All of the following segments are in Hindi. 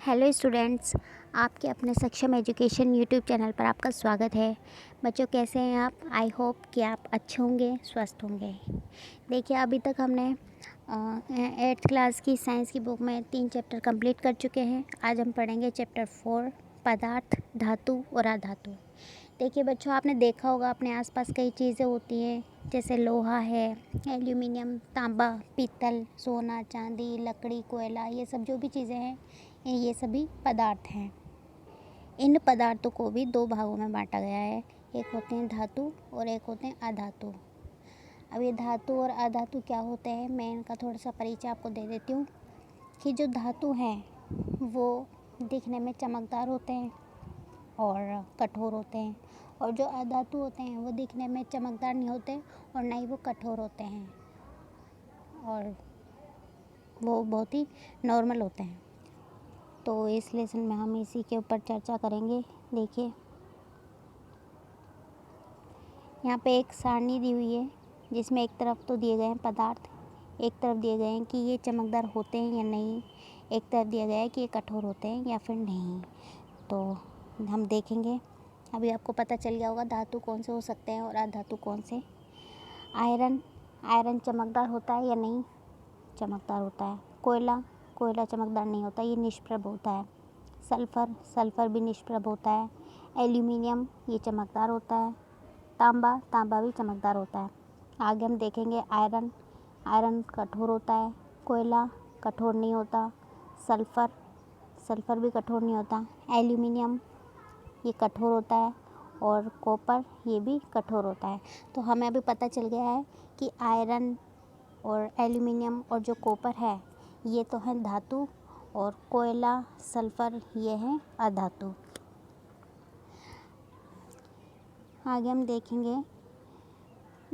हेलो स्टूडेंट्स, आपके अपने सक्षम एजुकेशन यूट्यूब चैनल पर आपका स्वागत है। बच्चों, कैसे हैं आप? आई होप कि आप अच्छे होंगे, स्वस्थ होंगे। देखिए, अभी तक हमने 8th क्लास की साइंस की बुक में 3 चैप्टर कंप्लीट कर चुके हैं। आज हम पढ़ेंगे चैप्टर 4 पदार्थ, धातु और अधातु। देखिए बच्चों, आपने देखा होगा अपने आसपास कई चीज़ें होती हैं, जैसे लोहा है, एल्यूमिनियम, तांबा, पीतल, सोना, चांदी, लकड़ी, कोयला, ये सब जो भी चीज़ें हैं ये सभी पदार्थ हैं। इन पदार्थों को भी 2 भागों में बांटा गया है। एक होते हैं धातु और एक होते हैं अधातु। अब ये धातु और अधातु क्या होते हैं, मैं इनका थोड़ा सा परिचय आपको दे देती हूँ। कि जो धातु हैं वो दिखने में चमकदार होते हैं और कठोर होते हैं, और जो अधातु होते हैं वो दिखने में चमकदार नहीं होते और ना ही वो कठोर होते हैं, और वो बहुत ही नॉर्मल होते हैं। तो इस लेसन में हम इसी के ऊपर चर्चा करेंगे। देखिए, यहाँ पे एक सारणी दी हुई है जिसमें एक तरफ तो दिए गए हैं पदार्थ, एक तरफ दिए गए हैं कि ये चमकदार होते हैं या नहीं, एक तरफ दिया गया है कि ये कठोर होते हैं या फिर नहीं। तो हम देखेंगे। अभी आपको पता चल गया होगा धातु कौन से हो सकते हैं और अधातु कौन से। आयरन चमकदार होता है या नहीं? चमकदार होता है। कोयला चमकदार नहीं होता, ये निष्प्रभ होता है। सल्फ़र भी निष्प्रभ होता है। एल्यूमिनियम ये चमकदार होता है। तांबा भी चमकदार होता है। आगे हम देखेंगे आयरन कठोर होता है। कोयला कठोर नहीं होता। सल्फ़र भी कठोर नहीं होता। एल्यूमिनियम ये कठोर होता है, और कॉपर ये भी कठोर होता है। तो हमें अभी पता चल गया है कि आयरन और एल्यूमिनियम और जो कॉपर है ये तो है धातु, और कोयला, सल्फ़र ये हैं अधातु। आगे हम देखेंगे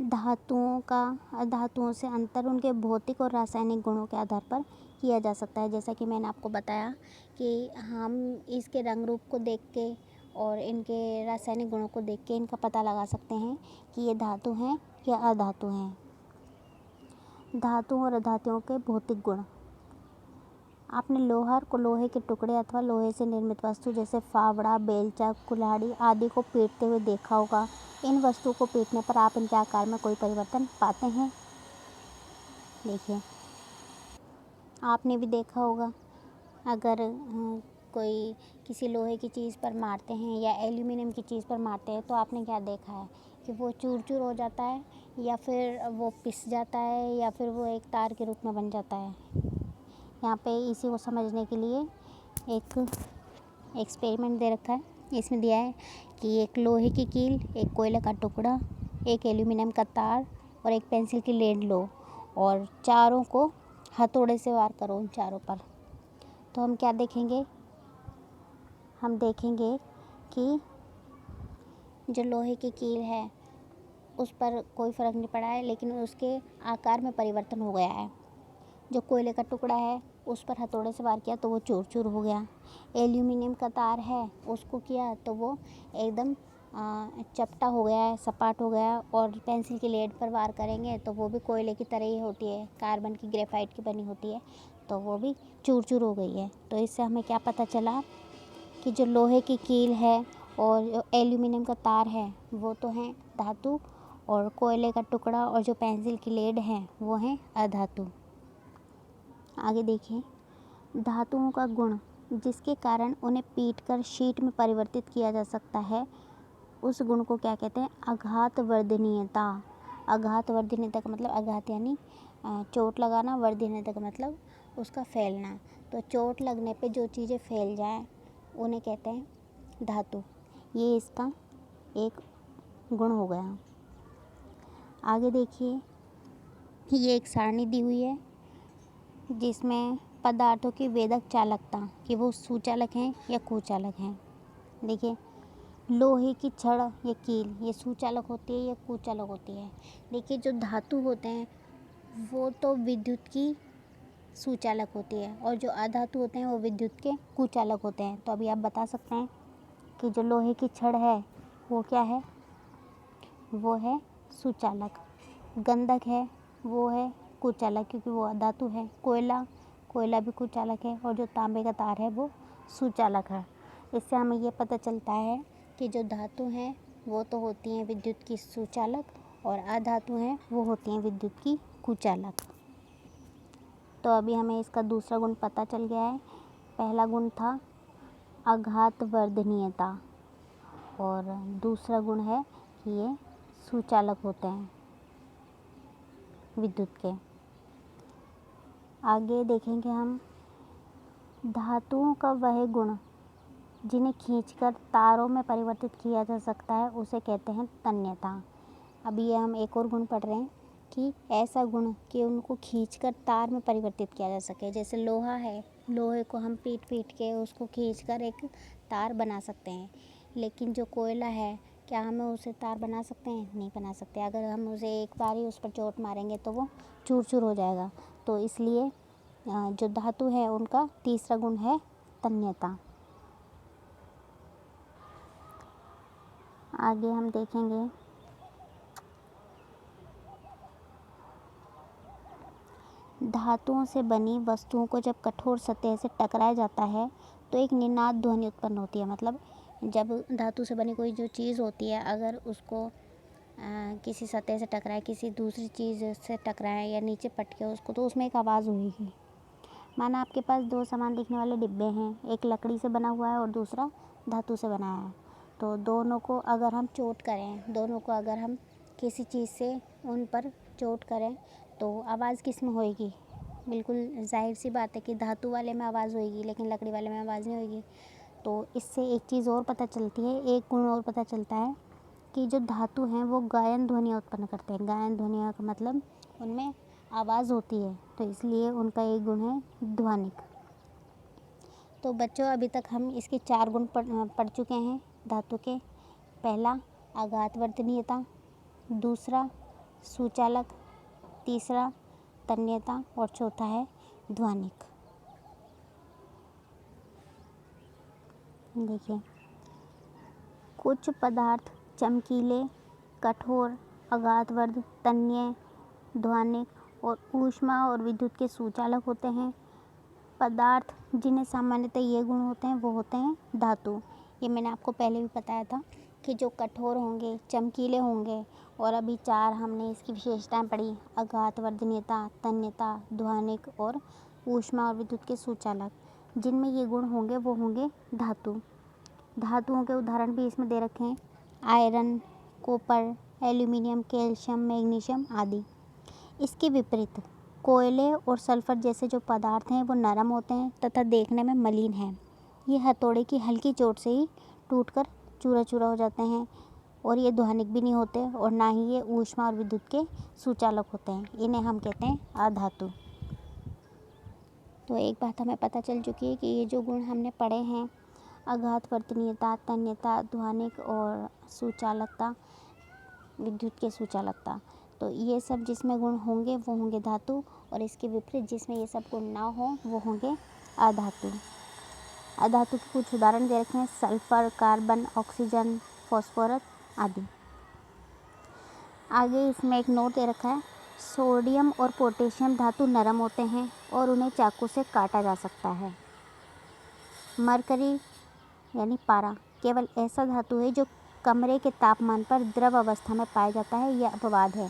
धातुओं का अधातुओं से अंतर उनके भौतिक और रासायनिक गुणों के आधार पर किया जा सकता है। जैसा कि मैंने आपको बताया कि हम इसके रंग रूप को देख के और इनके रासायनिक गुणों को देख के इनका पता लगा सकते हैं कि ये धातु हैं या अधातु हैं। धातुओं और अधातुओं के भौतिक गुण। आपने लोहे के टुकड़े अथवा लोहे से निर्मित वस्तु जैसे फावड़ा, बेलचा, कुल्हाड़ी आदि को पीटते हुए देखा होगा। इन वस्तुओं को पीटने पर आप इनके आकार में कोई परिवर्तन पाते हैं? देखिए, आपने भी देखा होगा, अगर कोई किसी लोहे की चीज़ पर मारते हैं या एल्यूमिनियम की चीज़ पर मारते हैं तो आपने क्या देखा है कि वो चूर चूर हो जाता है, या फिर वो पिस जाता है, या फिर वो एक तार के रूप में बन जाता है। यहाँ पे इसी को समझने के लिए एक एक्सपेरिमेंट दे रखा है। इसमें दिया है कि एक लोहे की कील, एक कोयले का टुकड़ा, एक एल्यूमिनियम का तार और एक पेंसिल की लेड लो, और चारों को हथौड़े से वार करो उन चारों पर। तो हम क्या देखेंगे? हम देखेंगे कि जो लोहे की कील है उस पर कोई फ़र्क नहीं पड़ा है, लेकिन उसके आकार में परिवर्तन हो गया है। जो कोयले का टुकड़ा है उस पर हथौड़े से वार किया तो वो चूर चूर हो गया। एल्यूमिनियम का तार है, उसको किया तो वो एकदम चपटा हो गया है, सपाट हो गया। और पेंसिल की लेड पर वार करेंगे तो वो भी कोयले की तरह ही होती है, कार्बन की, ग्रेफाइट की बनी होती है, तो वो भी चूर चूर हो गई है। तो इससे हमें क्या पता चला कि जो लोहे की कील है और जो एल्यूमिनियम का तार है वो तो हैं धातु, और कोयले का टुकड़ा और जो पेंसिल की लेड है वो हैं अधातु। आगे देखिए, धातुओं का गुण जिसके कारण उन्हें पीटकर शीट में परिवर्तित किया जा सकता है, उस गुण को क्या कहते हैं? आघात वर्धनीयता। आघात वर्धनीयता का मतलब आघात यानी चोट लगाना, वर्धनीयता का मतलब उसका फैलना। तो चोट लगने पे जो चीज़ें फैल जाएं उन्हें कहते हैं धातु। ये इसका एक गुण हो गया। आगे देखिए, ये एक सारणी दी हुई है जिसमें पदार्थों की वेदक चालकता कि वो सुचालक हैं या कुचालक हैं। देखिए, लोहे की छड़ या कील ये सुचालक होती है या कुचालक होती है? देखिए, जो धातु होते हैं वो तो विद्युत की सुचालक होती है, और जो अधातु होते हैं वो विद्युत के कुचालक होते हैं। तो अभी आप बता सकते हैं कि जो लोहे की छड़ है वो क्या है? वो है सुचालक। गंधक है वो है कुचालक, क्योंकि वो अधातु है। कोयला भी कुचालक है, और जो तांबे का तार है वो सुचालक है। इससे हमें ये पता चलता है कि जो धातु हैं वो तो होती हैं विद्युत की सुचालक और अधातु हैं वो होती हैं विद्युत की कुचालक। तो अभी हमें इसका दूसरा गुण पता चल गया है। पहला गुण था आघात वर्धनीयता और दूसरा गुण है कि ये सुचालक होते हैं विद्युत के। आगे देखेंगे हम धातुओं का वह गुण जिन्हें खींचकर तारों में परिवर्तित किया जा सकता है उसे कहते हैं तन्यता। अभी ये हम एक और गुण पढ़ रहे हैं कि ऐसा गुण कि उनको खींचकर तार में परिवर्तित किया जा सके। जैसे लोहा है, लोहे को हम पीट के उसको खींचकर एक तार बना सकते हैं, लेकिन जो कोयला है क्या हम उसे तार बना सकते हैं? नहीं बना सकते। अगर हम उसे एक बार ही उस पर चोट मारेंगे तो वो चूर चूर हो जाएगा। तो इसलिए जो धातु है उनका तीसरा गुण है तन्यता। आगे हम देखेंगे धातुओं से बनी वस्तुओं को जब कठोर सतह से टकराया जाता है तो एक निनाद ध्वनि उत्पन्न होती है। मतलब जब धातु से बनी कोई जो चीज़ होती है अगर उसको किसी सतह से टकराए, किसी दूसरी चीज़ से टकराए या नीचे पटके उसको, तो उसमें एक आवाज़ होगी। माना आपके पास दो समान दिखने वाले डिब्बे हैं, एक लकड़ी से बना हुआ है और दूसरा धातु से बना है। तो दोनों को अगर हम चोट करें, दोनों को अगर हम किसी चीज़ से उन पर चोट करें तो आवाज़ किस में होएगी? बिल्कुल जाहिर सी बात है कि धातु वाले में आवाज़ होएगी, लेकिन लकड़ी वाले में आवाज़ नहीं होएगी। तो इससे एक चीज़ और पता चलती है, एक गुण और पता चलता है कि जो धातु हैं वो गायन ध्वनियाँ उत्पन्न करते हैं। गायन ध्वनियाँ का मतलब उनमें आवाज़ होती है, तो इसलिए उनका एक गुण है ध्वनिक। तो बच्चों अभी तक हम इसके 4 गुण पढ़ चुके हैं धातु के। पहला आघात वर्धनीयता, दूसरा सुचालक, तीसरा तन्यता और चौथा है ध्वनिक। देखिए, कुछ पदार्थ चमकीले, कठोर, आघातवर्ध, तन्य, ध्वनिक और ऊष्मा और विद्युत के सुचालक होते हैं। पदार्थ जिन्हें सामान्यतः ये गुण होते हैं वो होते हैं धातु। ये मैंने आपको पहले भी बताया था कि जो कठोर होंगे, चमकीले होंगे, और अभी 4 हमने इसकी विशेषताएं पढ़ी, आघात वर्धनीयता, तन्यता, ध्वनिक और ऊष्मा और विद्युत के सुचालक। जिनमें ये गुण होंगे वो होंगे धातु। धातुओं के उदाहरण भी इसमें दे रखे हैं, iron, copper, aluminium, calcium, magnesium आदि। इसके विपरीत कोयले और सल्फर जैसे जो पदार्थ हैं वो नरम होते हैं तथा देखने में मलिन हैं। ये हथौड़े की हल्की चोट से ही टूटकर चूरा चूरा हो जाते हैं और ये ध्वनिक भी नहीं होते और ना ही ये ऊष्मा और विद्युत के सुचालक होते हैं। इन्हें हम कहते हैं अधातु। तो एक बात हमें पता चल चुकी है कि ये जो गुण हमने पढ़े हैं, आघात वर्धनीयता, तन्यता, ध्वनिक और सुचालकता, विद्युत के सुचालकता, तो ये सब जिसमें गुण होंगे वो होंगे धातु, और इसके विपरीत जिसमें ये सब गुण ना हो वो होंगे अधातु। अधातु के कुछ उदाहरण दे रखे हैं, सल्फर, कार्बन, ऑक्सीजन, फॉस्फोरस आदि। आगे इसमें एक नोट दे रखा है, सोडियम और पोटेशियम धातु नरम होते हैं और उन्हें चाकू से काटा जा सकता है। मरकरी यानी पारा केवल ऐसा धातु है जो कमरे के तापमान पर द्रव अवस्था में पाया जाता है। यह अपवाद है,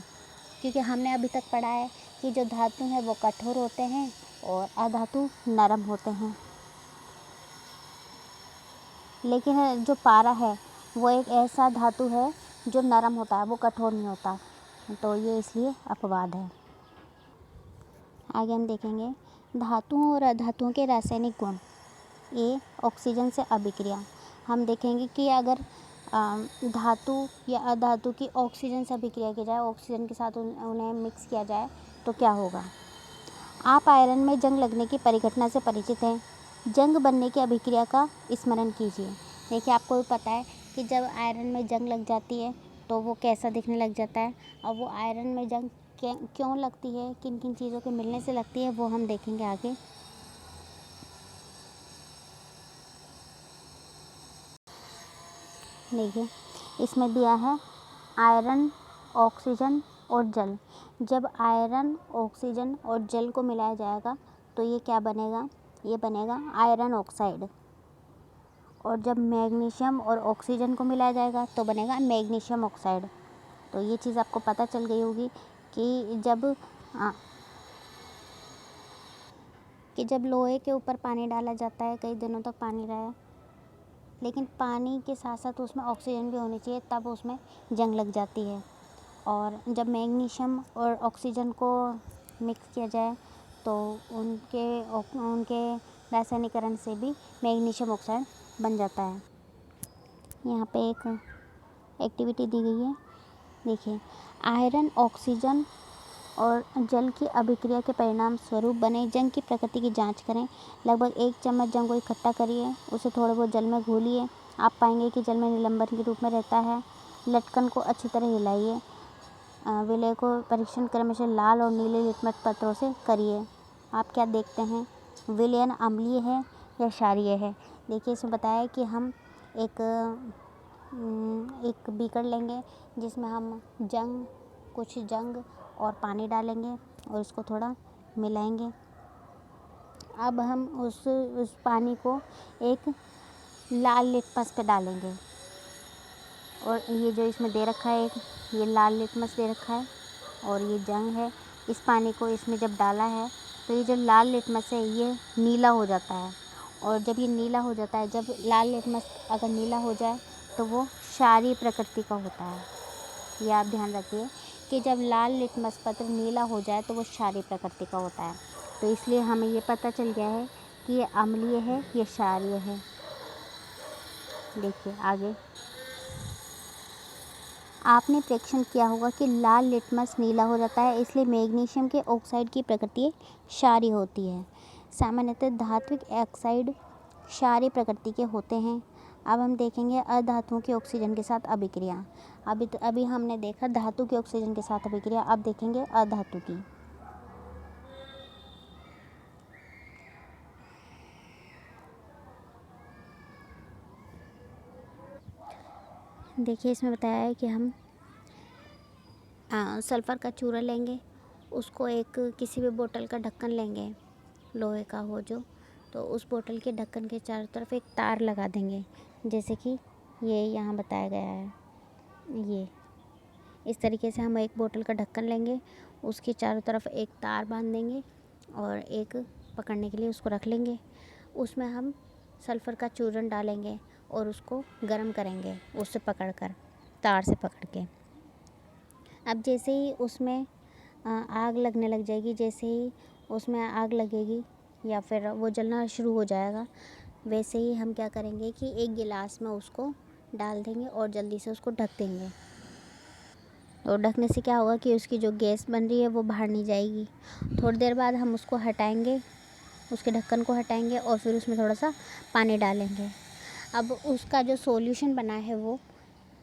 क्योंकि हमने अभी तक पढ़ा है कि जो धातु हैं वो कठोर होते हैं और अधातु नरम होते हैं, लेकिन जो पारा है वो एक ऐसा धातु है जो नरम होता है, वो कठोर नहीं होता। तो ये इसलिए अपवाद है। आगे हम देखेंगे धातुओं और अधातुओं के रासायनिक गुण। ए, ऑक्सीजन से अभिक्रिया। हम देखेंगे कि अगर धातु या अधातु की ऑक्सीजन से अभिक्रिया की जाए, ऑक्सीजन के साथ उन्हें मिक्स किया जाए तो क्या होगा। आप आयरन में जंग लगने की परिघटना से परिचित हैं। जंग बनने की अभिक्रिया का स्मरण कीजिए। देखिए, आपको भी पता है कि जब आयरन में जंग लग जाती है तो वो कैसा दिखने लग जाता है। अब वो आयरन में जंग क्यों लगती है, किन किन चीज़ों के मिलने से लगती है, वो हम देखेंगे आगे। देखिए, इसमें दिया है आयरन, ऑक्सीजन और जल। जब आयरन, ऑक्सीजन और जल को मिलाया जाएगा तो ये क्या बनेगा, ये बनेगा आयरन ऑक्साइड। और जब मैग्नीशियम और ऑक्सीजन को मिलाया जाएगा तो बनेगा मैग्नीशियम ऑक्साइड। तो ये चीज़ आपको पता चल गई होगी कि जब लोहे के ऊपर पानी डाला जाता है, कई दिनों तक पानी रहे, लेकिन पानी के साथ साथ उसमें ऑक्सीजन भी होनी चाहिए, तब उसमें जंग लग जाती है। और जब मैग्नीशियम और ऑक्सीजन को मिक्स किया जाए तो उनके रासायनिकरण से भी मैग्नीशियम ऑक्साइड बन जाता है। यहाँ पे एक एक्टिविटी दी गई है, देखिए। आयरन, ऑक्सीजन और जल की अभिक्रिया के परिणाम स्वरूप बने जंग की प्रकृति की जांच करें। लगभग 1 चम्मच जंग को इकट्ठा करिए, उसे थोड़े बहुत जल में घोलिए। आप पाएंगे कि जल में निलंबन के रूप में रहता है। लटकन को अच्छी तरह हिलाइए। विलय को परीक्षण क्रमशः लाल और नीले लिटमस पत्रों से करिए। आप क्या देखते हैं, विलयन अम्लीय है या क्षारीय है? देखिए, इसमें बताया है कि हम एक बीकर लेंगे जिसमें हम कुछ जंग और पानी डालेंगे और उसको थोड़ा मिलाएंगे। अब हम उस पानी को एक लाल लिटमस पे डालेंगे और ये जो इसमें दे रखा है, ये लाल लिटमस दे रखा है और ये जंग है। इस पानी को इसमें जब डाला है तो ये जो लाल लिटमस है ये नीला हो जाता है। और जब ये नीला हो जाता है, जब लाल लिटमस अगर नीला हो जाए तो वो क्षारीय प्रकृति का होता है। ये आप ध्यान रखिए कि जब लाल लिटमस पत्र नीला हो जाए तो वो क्षारीय प्रकृति का होता है। तो इसलिए हमें ये पता चल गया है कि ये अम्लीय है, ये क्षारीय है। देखिए आगे, आपने प्रेक्षण किया होगा कि लाल लिटमस नीला हो जाता है, इसलिए मैग्नीशियम के ऑक्साइड की प्रकृति क्षारीय होती है। सामान्यतः धात्विक ऑक्साइड क्षारीय प्रकृति के होते हैं। अब हम देखेंगे अधातुओं की ऑक्सीजन के साथ अभिक्रिया। अभी हमने देखा धातु की ऑक्सीजन के साथ अभिक्रिया, अब देखेंगे अधातु की। देखिए, इसमें बताया है कि हम सल्फ़र का चूरा लेंगे, उसको एक किसी भी बोतल का ढक्कन लेंगे, लोहे का हो जो, तो उस बोतल के ढक्कन के चारों तरफ एक तार लगा देंगे, जैसे कि ये यहाँ बताया गया है। ये इस तरीके से हम एक बोतल का ढक्कन लेंगे, उसके चारों तरफ एक तार बांध देंगे और एक पकड़ने के लिए उसको रख लेंगे। उसमें हम सल्फ़र का चूर्ण डालेंगे और उसको गर्म करेंगे, उससे पकड़कर, तार से पकड़ के। अब जैसे ही उसमें आग लगने लग जाएगी, जैसे ही उसमें आग लगेगी या फिर वो जलना शुरू हो जाएगा, वैसे ही हम क्या करेंगे कि एक गिलास में उसको डाल देंगे और जल्दी से उसको ढक देंगे। और ढकने से क्या होगा कि उसकी जो गैस बन रही है वो बाहर नहीं जाएगी। थोड़ी देर बाद हम उसको हटाएंगे, उसके ढक्कन को हटाएंगे और फिर उसमें थोड़ा सा पानी डालेंगे। अब उसका जो सॉल्यूशन बना है वो,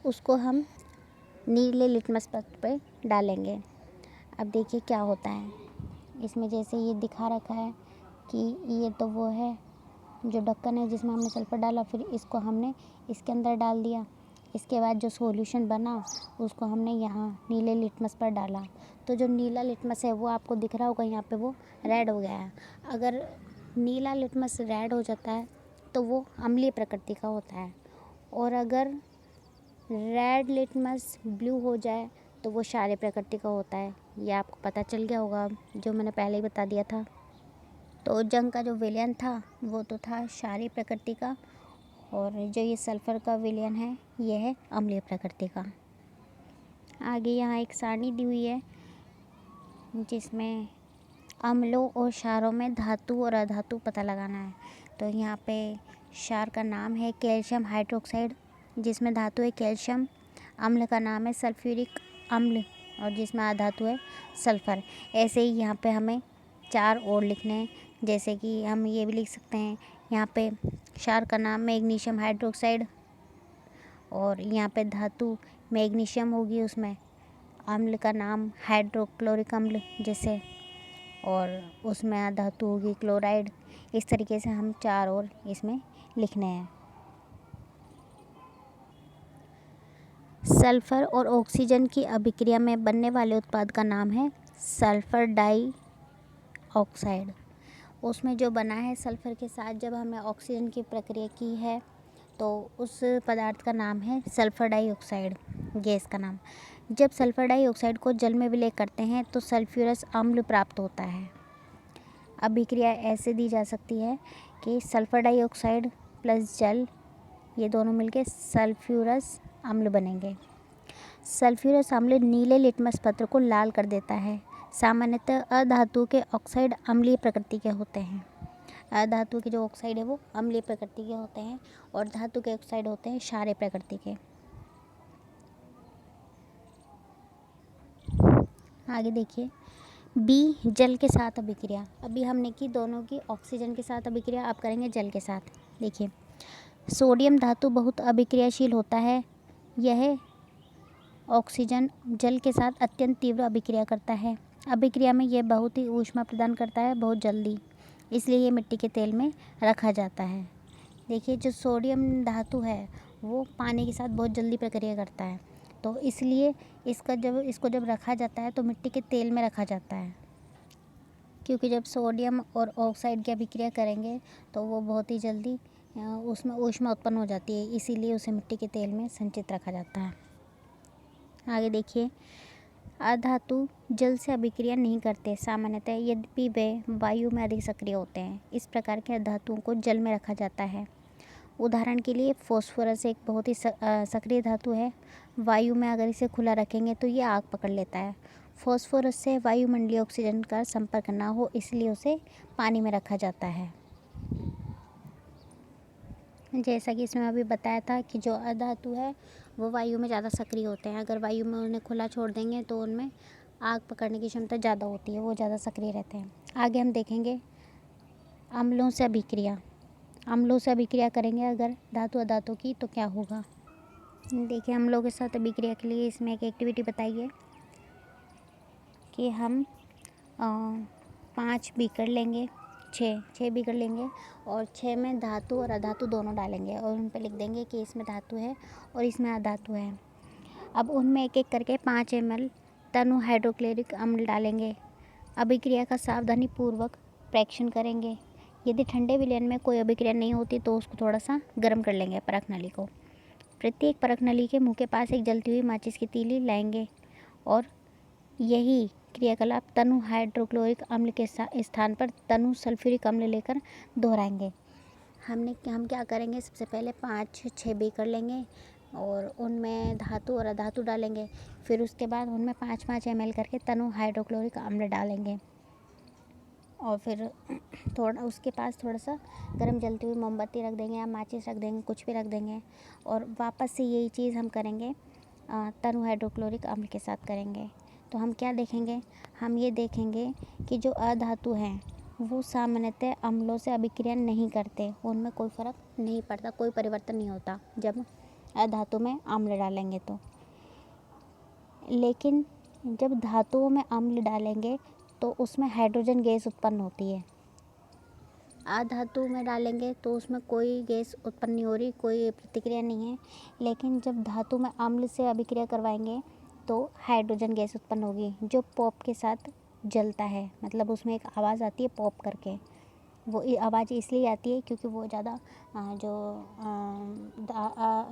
उसको हम नीले लिटमस पत्र पे डालेंगे। अब देखिए क्या होता है इसमें, जैसे ये दिखा रखा है कि ये तो वो है जो ढक्कन है जिसमें हमने सल्फ़र डाला, फिर इसको हमने इसके अंदर डाल दिया। इसके बाद जो सॉल्यूशन बना उसको हमने यहाँ नीले लिटमस पर डाला, तो जो नीला लिटमस है वो आपको दिख रहा होगा यहाँ पे, वो रेड हो गया है। अगर नीला लिटमस रेड हो जाता है तो वो अम्लीय प्रकृति का होता है, और अगर रेड लिटमस ब्लू हो जाए तो वो क्षारीय प्रकृति का होता है। ये आपको पता चल गया होगा, जो मैंने पहले ही बता दिया था। तो जंग का जो विलयन था वो तो था क्षारीय प्रकृति का, और जो ये सल्फ़र का विलयन है ये है अम्लीय प्रकृति का। आगे यहाँ एक सारणी दी हुई है जिसमें अम्लों और क्षारों में धातु और अधातु पता लगाना है। तो यहाँ पे क्षार का नाम है कैल्शियम हाइड्रोक्साइड, जिसमें धातु है कैल्शियम। अम्ल का नाम है सल्फ्यूरिक अम्ल, और जिसमें अधातु है सल्फ़र। ऐसे ही यहाँ पे हमें 4 और लिखने हैं, जैसे कि हम ये भी लिख सकते हैं यहाँ पे क्षार का नाम मैग्नीशियम हाइड्रोक्साइड, और यहाँ पे धातु मैग्नीशियम होगी, उसमें अम्ल का नाम हाइड्रोक्लोरिक अम्ल जैसे, और उसमें धातु होगी क्लोराइड। इस तरीके से हम 4 और इसमें लिखने हैं। सल्फ़र और ऑक्सीजन की अभिक्रिया में बनने वाले उत्पाद का नाम है सल्फ़र डाइऑक्साइड। उसमें जो बना है सल्फ़र के साथ, जब हमने ऑक्सीजन की प्रक्रिया की है तो उस पदार्थ का नाम है सल्फ़र डाइऑक्साइड, गैस का नाम। जब सल्फ़र डाइऑक्साइड को जल में विलय करते हैं तो सल्फ्यूरस अम्ल प्राप्त होता है। अभिक्रिया ऐसे दी जा सकती है कि सल्फ़र डाइऑक्साइड प्लस जल, ये दोनों मिलके सल्फ्यूरस अम्ल बनेंगे। सल्फ्यूरस अम्ल नीले लिटमस पत्र को लाल कर देता है। सामान्यतः अधातु के ऑक्साइड अम्लीय प्रकृति के होते हैं। अधातु के जो ऑक्साइड है वो अम्लीय प्रकृति के होते हैं और धातु के ऑक्साइड होते हैं क्षारीय प्रकृति के। आगे देखिए, बी, जल के साथ अभिक्रिया। अभी हमने की दोनों की ऑक्सीजन के साथ अभिक्रिया, अब करेंगे जल के साथ। देखिए, सोडियम धातु बहुत अभिक्रियाशील होता है। यह ऑक्सीजन जल के साथ अत्यंत तीव्र अभिक्रिया करता है। अभिक्रिया में यह बहुत ही ऊष्मा प्रदान करता है, बहुत जल्दी, इसलिए ये मिट्टी के तेल में रखा जाता है। देखिए, जो सोडियम धातु है वो पानी के साथ बहुत जल्दी प्रक्रिया करता है, तो इसलिए इसको जब रखा जाता है तो मिट्टी के तेल में रखा जाता है, क्योंकि जब सोडियम और ऑक्साइड की अभिक्रिया करेंगे तो वो बहुत ही जल्दी उसमें ऊष्मा उत्पन्न हो जाती है, इसीलिए उसे मिट्टी के तेल में संचित रखा जाता है। आगे देखिए, अधातु जल से अभिक्रिया नहीं करते सामान्यतः, यद्यपि वे वायु में अधिक सक्रिय होते हैं। इस प्रकार के धातुओं को जल में रखा जाता है। उदाहरण के लिए फॉस्फोरस एक बहुत ही सक्रिय धातु है। वायु में अगर इसे खुला रखेंगे तो ये आग पकड़ लेता है। फॉस्फोरस से वायुमंडलीय ऑक्सीजन का संपर्क ना हो, इसलिए उसे पानी में रखा जाता है। जैसा कि इसमें अभी बताया था कि जो अधातु है वो वायु में ज़्यादा सक्रिय होते हैं। अगर वायु में उन्हें खुला छोड़ देंगे तो उनमें आग पकड़ने की क्षमता ज़्यादा होती है, वो ज़्यादा सक्रिय रहते हैं। आगे हम देखेंगे अम्लों से अभिक्रिया। अम्लों से अभिक्रिया करेंगे अगर धातु अधातु की तो क्या होगा। देखिए, अम्लों के साथ अभिक्रिया के लिए इसमें एक एक्टिविटी बताई है कि हम 5 बीकर लेंगे, 6 बीकर लेंगे और 6 में धातु और अधातु दोनों डालेंगे और उन पर लिख देंगे कि इसमें धातु है और इसमें अधातु है। अब उनमें एक एक करके 5 ml तनु हाइड्रोक्लोरिक अम्ल डालेंगे। अभिक्रिया का सावधानीपूर्वक परीक्षण करेंगे। यदि ठंडे विलयन में कोई अभिक्रिया नहीं होती तो उसको थोड़ा सा गर्म कर लेंगे, परख नली को। प्रत्येक परख नली के मुँह के पास एक जलती हुई माचिस की तीली लाएंगे और यही क्रियाकलाप तनु हाइड्रोक्लोरिक अम्ल के स्थान पर तनु सल्फ्यूरिक अम्ल लेकर दोहराएंगे। हम क्या करेंगे, सबसे पहले 5-6 बीकर लेंगे और उनमें धातु और अधातु डालेंगे। फिर उसके बाद उनमें 5-5 ml करके तनु हाइड्रोक्लोरिक अम्ल डालेंगे और फिर थोड़ा उसके पास थोड़ा सा गर्म जलती हुई मोमबत्ती रख देंगे या माचिस रख देंगे, कुछ भी रख देंगे और वापस से यही चीज़ हम करेंगे तनु हाइड्रोक्लोरिक अम्ल के साथ करेंगे। तो हम क्या देखेंगे, हम ये देखेंगे कि जो अधातु हैं वो सामान्यतः अम्लों से अभिक्रिया नहीं करते, उनमें कोई फ़र्क नहीं पड़ता, कोई परिवर्तन नहीं होता जब अधातु में अम्ल डालेंगे तो। लेकिन जब धातुओं में अम्ल डालेंगे तो उसमें हाइड्रोजन गैस उत्पन्न होती है। अधातु में डालेंगे तो उसमें कोई गैस उत्पन्न नहीं हो रही, कोई प्रतिक्रिया नहीं है। लेकिन जब धातु में अम्ल से अभिक्रिया करवाएंगे तो हाइड्रोजन गैस उत्पन्न होगी जो पॉप के साथ जलता है, मतलब उसमें एक आवाज़ आती है पॉप करके। वो आवाज़ इसलिए आती है क्योंकि वो ज़्यादा जो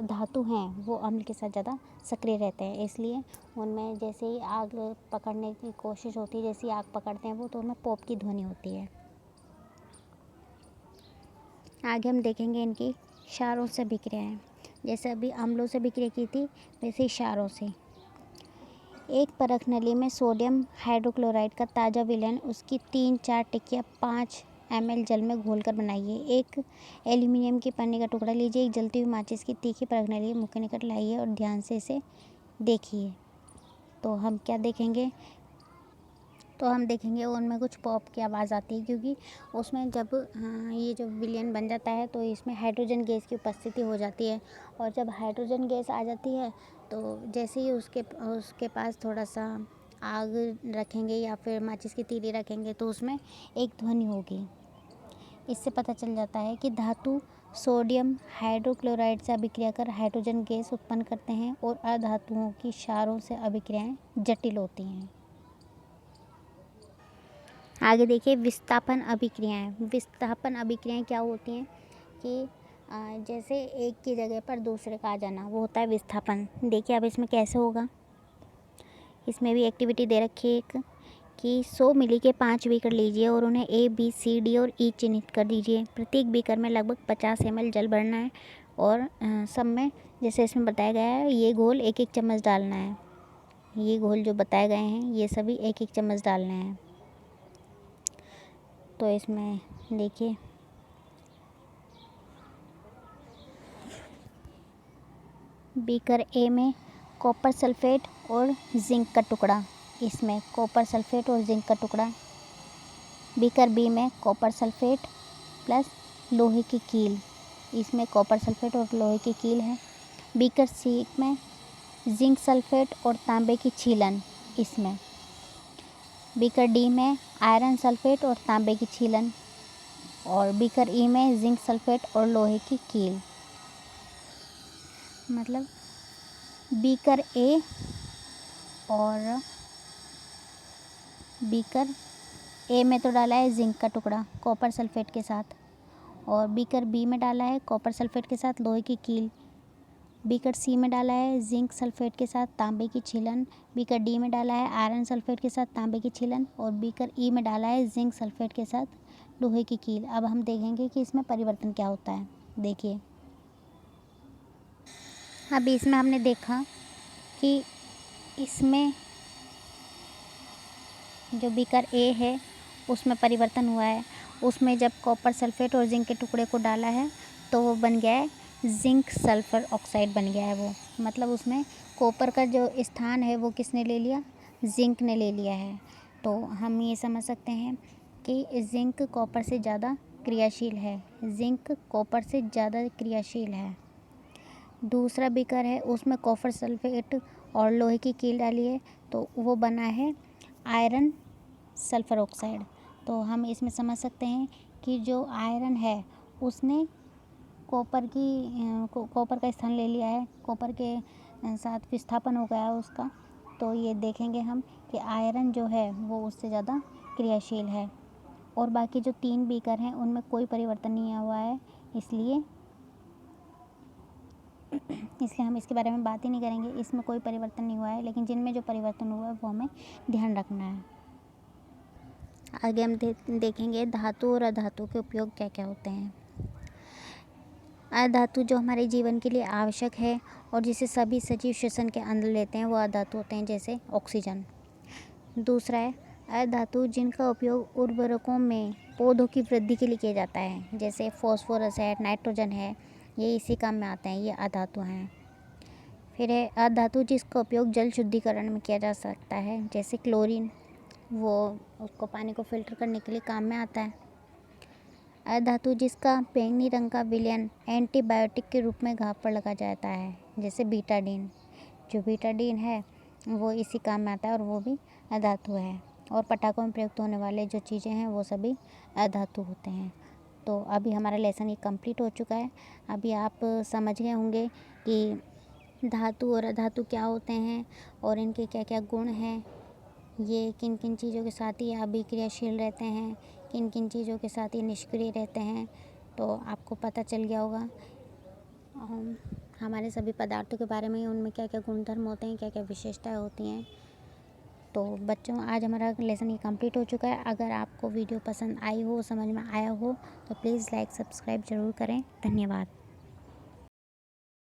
धातु हैं वो अम्ल के साथ ज़्यादा सक्रिय रहते हैं, इसलिए उनमें जैसे ही आग पकड़ने की कोशिश होती है, जैसे ही आग पकड़ते हैं वो, तो उनमें पॉप की ध्वनि होती है। आगे हम देखेंगे इनकी क्षारों से अभिक्रियाएँ। जैसे अभी अम्लों से अभिक्रिया की थी, वैसे ही क्षारों से। एक परख नली में सोडियम हाइड्रोक्लोराइड का ताज़ा विलयन उसकी 3-4 टिक्कियाँ 5 ml जल में घोलकर बनाइए। एक एल्यूमिनियम की पन्नी का टुकड़ा लीजिए, एक जलती हुई माचिस की तीखी परख नली मुँह के निकट लाइए और ध्यान से इसे देखिए। तो हम क्या देखेंगे, तो हम देखेंगे उनमें कुछ पॉप की आवाज़ आती है, क्योंकि उसमें जब ये जो विलयन बन जाता है तो इसमें हाइड्रोजन गैस की उपस्थिति हो जाती है और जब हाइड्रोजन गैस आ जाती है तो जैसे ही उसके पास थोड़ा सा आग रखेंगे या फिर माचिस की तीली रखेंगे तो उसमें एक ध्वनि होगी। इससे पता चल जाता है कि धातु सोडियम हाइड्रोक्लोराइड से अभिक्रिया कर हाइड्रोजन गैस उत्पन्न करते हैं और अधातुओं की क्षारों से अभिक्रियाएँ जटिल होती हैं। आगे देखिए विस्थापन अभिक्रियाएँ। विस्थापन अभिक्रियाएँ क्या होती हैं कि जैसे एक की जगह पर दूसरे का आ जाना, वो होता है विस्थापन। देखिए अब इसमें कैसे होगा। इसमें भी एक्टिविटी दे रखी है एक कि 100 मिली के 5 बीकर लीजिए और उन्हें ए बी सी डी और ई चिन्हित कर दीजिए। प्रत्येक बीकर में लगभग 50 ml जल भरना है और सब में जैसे इसमें बताया गया है ये घोल एक एक चम्मच डालना है। ये घोल जो बताए गए हैं ये सभी एक एक चम्मच डालने हैं। तो इसमें देखिए बीकर ए में कॉपर सल्फेट और जिंक का टुकड़ा, इसमें कॉपर सल्फेट और जिंक का टुकड़ा। बीकर बी में कॉपर सल्फेट प्लस लोहे की कील, इसमें कॉपर सल्फेट और लोहे की कील है। बीकर सी में जिंक सल्फेट और तांबे की छीलन, इसमें बीकर डी में आयरन सल्फेट और तांबे की छीलन और बीकर ई में जिंक सल्फेट और लोहे की कील। मतलब बीकर ए और बीकर ए में तो डाला है जिंक का टुकड़ा कॉपर सल्फेट के साथ, और बीकर बी में डाला है कॉपर सल्फेट के साथ लोहे की कील। बीकर सी में डाला है जिंक सल्फेट के साथ तांबे की छीलन। बीकर डी में डाला है आयरन सल्फेट के साथ तांबे की छीलन और बीकर ई में डाला है जिंक सल्फेट के साथ लोहे की कील। अब हम देखेंगे कि इसमें परिवर्तन क्या होता है। देखिए अभी इसमें हमने देखा कि इसमें जो बीकर ए है उसमें परिवर्तन हुआ है। उसमें जब कॉपर सल्फेट और जिंक के टुकड़े को डाला है तो वो बन गया है जिंक सल्फर ऑक्साइड बन गया है वो। मतलब उसमें कॉपर का जो स्थान है वो किसने ले लिया, जिंक ने ले लिया है। तो हम ये समझ सकते हैं कि जिंक कॉपर से ज़्यादा क्रियाशील है, जिंक कॉपर से ज़्यादा क्रियाशील है। दूसरा बीकर है उसमें कॉपर सल्फेट और लोहे की कील डाली है तो वो बना है आयरन सल्फर ऑक्साइड। तो हम इसमें समझ सकते हैं कि जो आयरन है उसने कॉपर का स्थान ले लिया है, कॉपर के साथ विस्थापन हो गया है उसका। तो ये देखेंगे हम कि आयरन जो है वो उससे ज़्यादा क्रियाशील है। और बाकी जो 3 बीकर हैं उनमें कोई परिवर्तन नहीं हुआ है, इसलिए हम इसके बारे में बात ही नहीं करेंगे। इसमें कोई परिवर्तन नहीं हुआ है, लेकिन जिनमें जो परिवर्तन हुआ है वो हमें ध्यान रखना है। आगे हम देखेंगे धातु और अधातु के उपयोग क्या क्या होते हैं। अधातु जो हमारे जीवन के लिए आवश्यक है और जिसे सभी सजीव श्वसन के अंदर लेते हैं वो अधातु होते हैं, जैसे ऑक्सीजन। दूसरा है अधातु जिनका उपयोग उर्वरकों में पौधों की वृद्धि के लिए किया जाता है, जैसे फॉस्फोरस है, नाइट्रोजन है, ये इसी काम में आते हैं, ये अधातु हैं। फिर है अधातु जिसका उपयोग जल शुद्धिकरण में किया जा सकता है, जैसे क्लोरीन, वो उसको पानी को फिल्टर करने के लिए काम में आता है। अधातु जिसका बैंगनी रंग का विलयन एंटीबायोटिक के रूप में घाव पर लगा जाता है, जैसे बीटाडीन। जो बीटाडीन है वो इसी काम में आता है और वो भी अधातु है। और पटाखों में प्रयुक्त होने वाले जो चीज़ें हैं वो सभी अधातु होते हैं। तो अभी हमारा लेसन ये कंप्लीट हो चुका है। अभी आप समझ गए होंगे कि धातु और अधातु क्या होते हैं और इनके क्या क्या गुण हैं, ये किन किन चीज़ों के साथ ही अभिक्रियाशील रहते हैं, किन किन चीज़ों के साथ ही निष्क्रिय रहते हैं। तो आपको पता चल गया होगा हमारे सभी पदार्थों के बारे में, उनमें क्या क्या गुणधर्म होते हैं, क्या क्या विशेषताएं होती हैं। तो बच्चों आज हमारा लेसन ये कंप्लीट हो चुका है। अगर आपको वीडियो पसंद आई हो, समझ में आया हो तो प्लीज़ लाइक सब्सक्राइब ज़रूर करें। धन्यवाद।